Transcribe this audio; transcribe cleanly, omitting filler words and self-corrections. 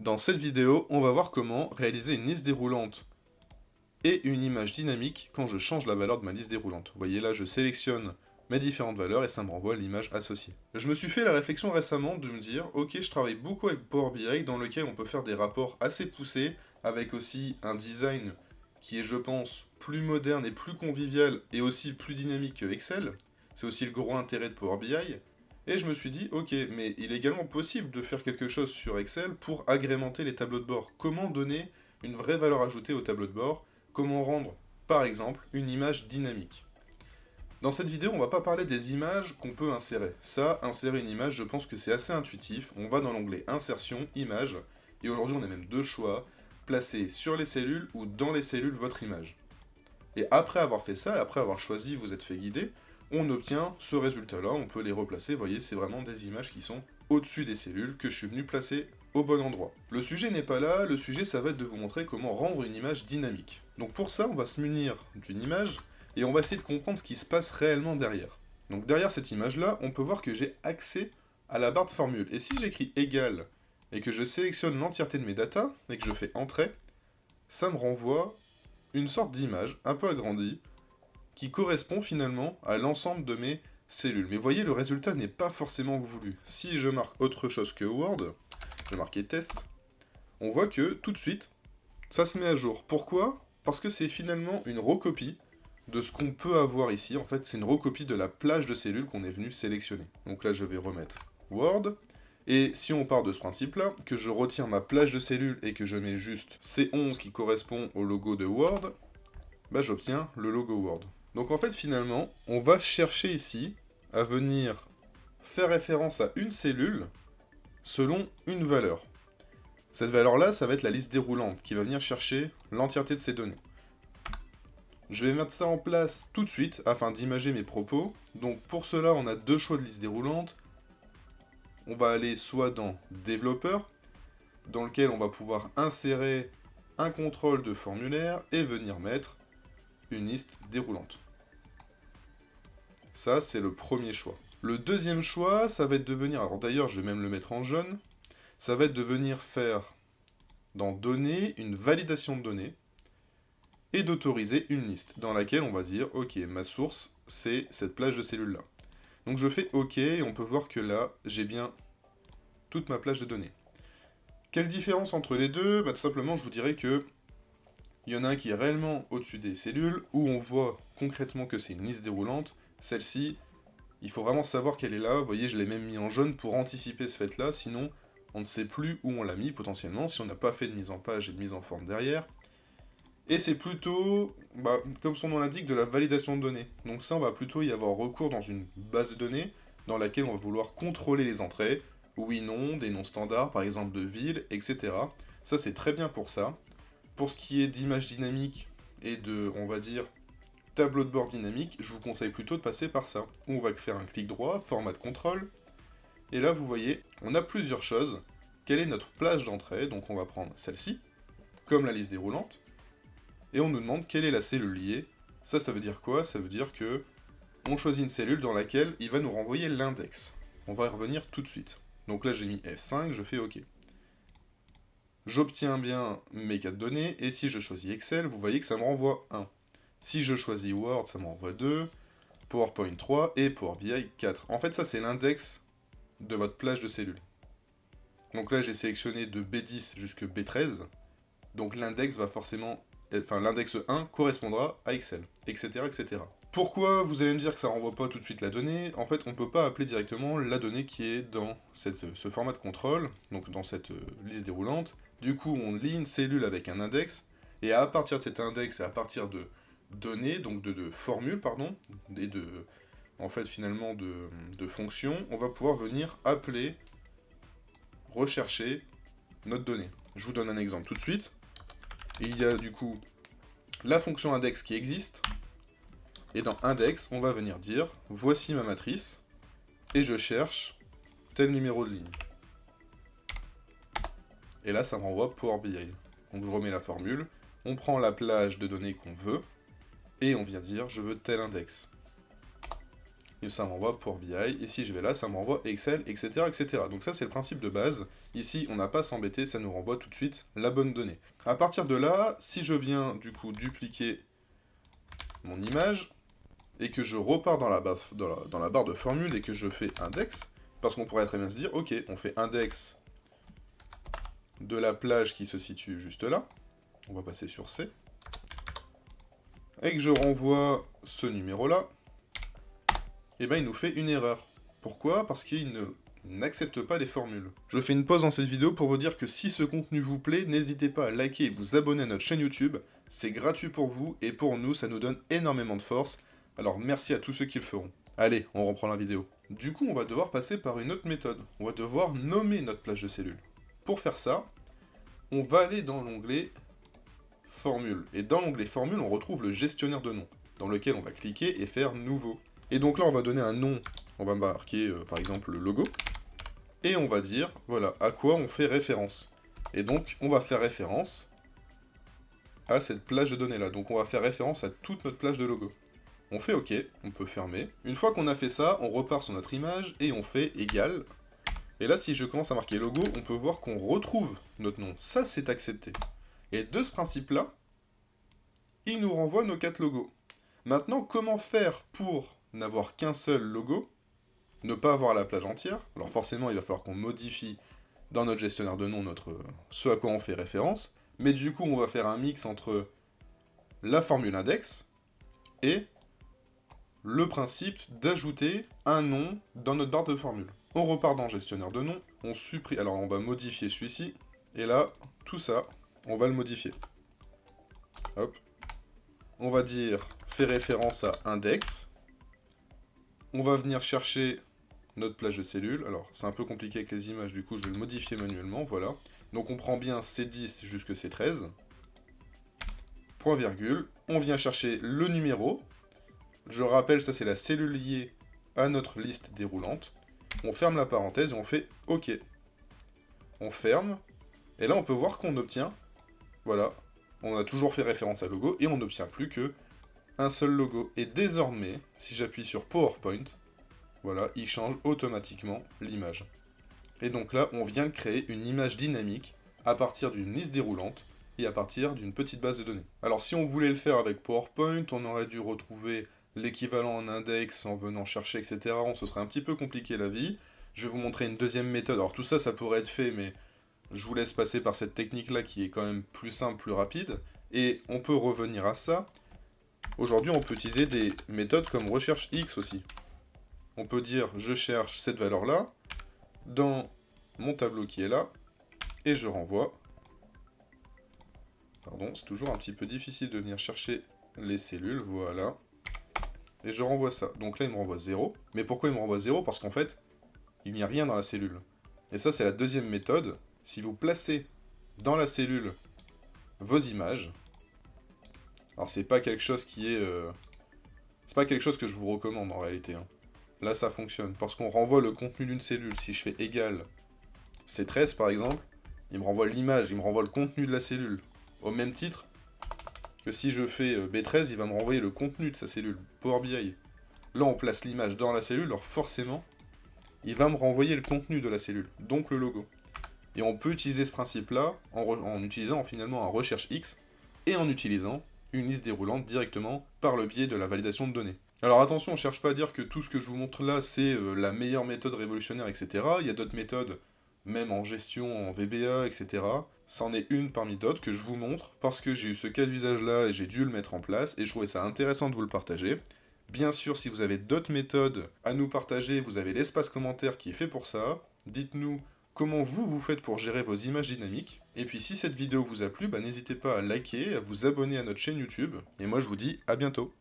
Dans cette vidéo, on va voir comment réaliser une liste déroulante et une image dynamique quand je change la valeur de ma liste déroulante. Vous voyez là, je sélectionne mes différentes valeurs et ça me renvoie l'image associée. Je me suis fait la réflexion récemment de me dire, ok, je travaille beaucoup avec Power BI dans lequel on peut faire des rapports assez poussés, avec aussi un design qui est, je pense, plus moderne et plus convivial et aussi plus dynamique que Excel. C'est aussi le gros intérêt de Power BI. Et je me suis dit, ok, mais il est également possible de faire quelque chose sur Excel pour agrémenter les tableaux de bord. Comment donner une vraie valeur ajoutée au tableau de bord? Comment rendre, par exemple, une image dynamique? Dans cette vidéo, on va pas parler des images qu'on peut insérer. Ça, insérer une image, je pense que c'est assez intuitif. On va dans l'onglet Insertion, Images, et aujourd'hui on a même deux choix. Placer sur les cellules ou dans les cellules votre image. Et après avoir fait ça, après avoir choisi, vous êtes fait guider, on obtient ce résultat-là, on peut les replacer, vous voyez, c'est vraiment des images qui sont au-dessus des cellules que je suis venu placer au bon endroit. Le sujet n'est pas là, le sujet ça va être de vous montrer comment rendre une image dynamique. Donc pour ça, on va se munir d'une image et on va essayer de comprendre ce qui se passe réellement derrière. Donc derrière cette image-là, on peut voir que j'ai accès à la barre de formule. Et si j'écris égal et que je sélectionne l'entièreté de mes datas et que je fais entrée, ça me renvoie une sorte d'image un peu agrandie qui correspond finalement à l'ensemble de mes cellules. Mais voyez, le résultat n'est pas forcément voulu. Si je marque autre chose que Word, je vais marquer test, on voit que tout de suite, ça se met à jour. Pourquoi? Parce que c'est finalement une recopie de ce qu'on peut avoir ici. En fait, c'est une recopie de la plage de cellules qu'on est venu sélectionner. Donc là, je vais remettre Word. Et si on part de ce principe-là, que je retire ma plage de cellules et que je mets juste C11 qui correspond au logo de Word, bah j'obtiens le logo Word. Donc en fait, finalement, on va chercher ici à venir faire référence à une cellule selon une valeur. Cette valeur-là, ça va être la liste déroulante qui va venir chercher l'entièreté de ces données. Je vais mettre ça en place tout de suite afin d'imager mes propos. Donc pour cela, on a deux choix de liste déroulante. On va aller soit dans développeur, dans lequel on va pouvoir insérer un contrôle de formulaire et venir mettre une liste déroulante. Ça, c'est le premier choix. Le deuxième choix, ça va être de venir, alors d'ailleurs, je vais même le mettre en jaune, ça va être de venir faire dans données une validation de données et d'autoriser une liste dans laquelle on va dire, ok, ma source, c'est cette plage de cellules-là. Donc je fais OK, et on peut voir que là, j'ai bien toute ma plage de données. Quelle différence entre les deux? Tout simplement, je vous dirais que il y en a un qui est réellement au-dessus des cellules, où on voit concrètement que c'est une liste déroulante. Celle-ci, il faut vraiment savoir qu'elle est là. Vous voyez, je l'ai même mis en jaune pour anticiper ce fait-là, sinon on ne sait plus où on l'a mis potentiellement, si on n'a pas fait de mise en page et de mise en forme derrière. Et c'est plutôt, comme son nom l'indique, de la validation de données. Donc ça, on va plutôt y avoir recours dans une base de données dans laquelle on va vouloir contrôler les entrées, oui, non, des noms standards, par exemple de ville, etc. Ça, c'est très bien pour ça. Pour ce qui est d'image dynamique et de, on va dire, tableau de bord dynamique, je vous conseille plutôt de passer par ça. On va faire un clic droit, format de contrôle, et là, vous voyez, on a plusieurs choses. Quelle est notre plage d'entrée? Donc on va prendre celle-ci, comme la liste déroulante, et on nous demande quelle est la cellule liée. Ça veut dire quoi? Ça veut dire que on choisit une cellule dans laquelle il va nous renvoyer l'index. On va y revenir tout de suite. Donc là j'ai mis F5, je fais OK. J'obtiens bien mes 4 données, et si je choisis Excel, vous voyez que ça me renvoie 1. Si je choisis Word, ça me renvoie 2, PowerPoint 3 et Power BI 4. En fait, ça c'est l'index de votre plage de cellules. Donc là j'ai sélectionné de B10 jusqu'à B13, donc l'index va forcément, enfin l'index 1 correspondra à Excel, etc., etc. Pourquoi vous allez me dire que ça renvoie pas tout de suite la donnée? En fait, on ne peut pas appeler directement la donnée qui est dans ce format de contrôle, donc dans cette liste déroulante. Du coup, on lit une cellule avec un index, et à partir de cet index, et à partir de données, donc de formules, pardon, et de, en fait, finalement, de fonctions, on va pouvoir venir appeler, rechercher notre donnée. Je vous donne un exemple tout de suite. Il y a du coup la fonction index qui existe, et dans index, on va venir dire, voici ma matrice, et je cherche tel numéro de ligne. Et là, ça me renvoie Power BI. Donc je remets la formule, on prend la plage de données qu'on veut, et on vient dire, je veux tel index. et ça m'envoie Power BI, et si je vais là, ça m'envoie Excel, etc., etc. Donc ça, c'est le principe de base. Ici, on n'a pas à s'embêter, ça nous renvoie tout de suite la bonne donnée. À partir de là, si je viens, du coup, dupliquer mon image, et que je repars dans la barre de formule, et que je fais index, parce qu'on pourrait très bien se dire, ok, on fait index de la plage qui se situe juste là, on va passer sur C, et que je renvoie ce numéro-là, et bien il nous fait une erreur. Pourquoi? Parce qu'il n'accepte pas les formules. Je fais une pause dans cette vidéo pour vous dire que si ce contenu vous plaît, n'hésitez pas à liker et vous abonner à notre chaîne YouTube, c'est gratuit pour vous, et pour nous, ça nous donne énormément de force, alors merci à tous ceux qui le feront. Allez, on reprend la vidéo. Du coup, on va devoir passer par une autre méthode. On va devoir nommer notre plage de cellules. Pour faire ça, on va aller dans l'onglet Formule. Et dans l'onglet Formule, on retrouve le gestionnaire de noms, dans lequel on va cliquer et faire Nouveau. Et donc là, on va donner un nom. On va marquer, par exemple, le logo. Et on va dire, voilà, à quoi on fait référence. Et donc, on va faire référence à cette plage de données-là. Donc, on va faire référence à toute notre plage de logo. On fait OK, on peut fermer. Une fois qu'on a fait ça, on repart sur notre image et on fait égal. Et là, si je commence à marquer logo, on peut voir qu'on retrouve notre nom. Ça, c'est accepté. Et de ce principe-là, il nous renvoie nos 4 logos. Maintenant, comment faire pour n'avoir qu'un seul logo, ne pas avoir la plage entière? Alors forcément, il va falloir qu'on modifie dans notre gestionnaire de nom ce à quoi on fait référence. Mais du coup, on va faire un mix entre la formule index et le principe d'ajouter un nom dans notre barre de formule. On repart dans gestionnaire de nom, on supprime, alors on va modifier celui-ci, et là, tout ça, on va le modifier. Hop. On va dire, fait référence à index. On va venir chercher notre plage de cellules. Alors, c'est un peu compliqué avec les images, du coup, je vais le modifier manuellement, voilà. Donc on prend bien C10 jusque C13. Point virgule. On vient chercher le numéro. Je rappelle, ça c'est la cellule liée à notre liste déroulante. On ferme la parenthèse et on fait OK. On ferme. Et là, on peut voir qu'on obtient, voilà, on a toujours fait référence à logo et on n'obtient plus que un seul logo. Et désormais, si j'appuie sur PowerPoint, voilà, il change automatiquement l'image. Et donc là, on vient de créer une image dynamique à partir d'une liste déroulante et à partir d'une petite base de données. Alors si on voulait le faire avec PowerPoint, on aurait dû retrouver l'équivalent en index en venant chercher, etc. On se serait un petit peu compliqué la vie. Je vais vous montrer une deuxième méthode. Alors tout ça, ça pourrait être fait, mais je vous laisse passer par cette technique-là qui est quand même plus simple, plus rapide. Et on peut revenir à ça. Aujourd'hui, on peut utiliser des méthodes comme recherche X aussi. On peut dire, je cherche cette valeur-là dans mon tableau qui est là, et je renvoie. Pardon, c'est toujours un petit peu difficile de venir chercher les cellules, voilà. Et je renvoie ça. Donc là, il me renvoie 0. Mais pourquoi il me renvoie 0? Parce qu'en fait, il n'y a rien dans la cellule. Et ça, c'est la deuxième méthode. Si vous placez dans la cellule vos images, alors c'est pas quelque chose qui est... c'est pas quelque chose que je vous recommande en réalité. Hein. Là, ça fonctionne. Parce qu'on renvoie le contenu d'une cellule. Si je fais égal C13 par exemple, il me renvoie l'image, il me renvoie le contenu de la cellule. Au même titre que si je fais B13, il va me renvoyer le contenu de sa cellule, Power BI. Là, on place l'image dans la cellule, alors forcément, il va me renvoyer le contenu de la cellule, donc le logo. Et on peut utiliser ce principe-là en utilisant finalement un recherche X et en utilisant une liste déroulante directement par le biais de la validation de données. Alors attention, on ne cherche pas à dire que tout ce que je vous montre là, c'est la meilleure méthode révolutionnaire, etc. Il y a d'autres méthodes, même en gestion, en VBA, etc. C'en est une parmi d'autres que je vous montre, parce que j'ai eu ce cas d'usage-là et j'ai dû le mettre en place, et je trouvais ça intéressant de vous le partager. Bien sûr, si vous avez d'autres méthodes à nous partager, vous avez l'espace commentaire qui est fait pour ça. Dites-nous comment vous faites pour gérer vos images dynamiques. Et puis si cette vidéo vous a plu, n'hésitez pas à liker, à vous abonner à notre chaîne YouTube. Et moi je vous dis à bientôt.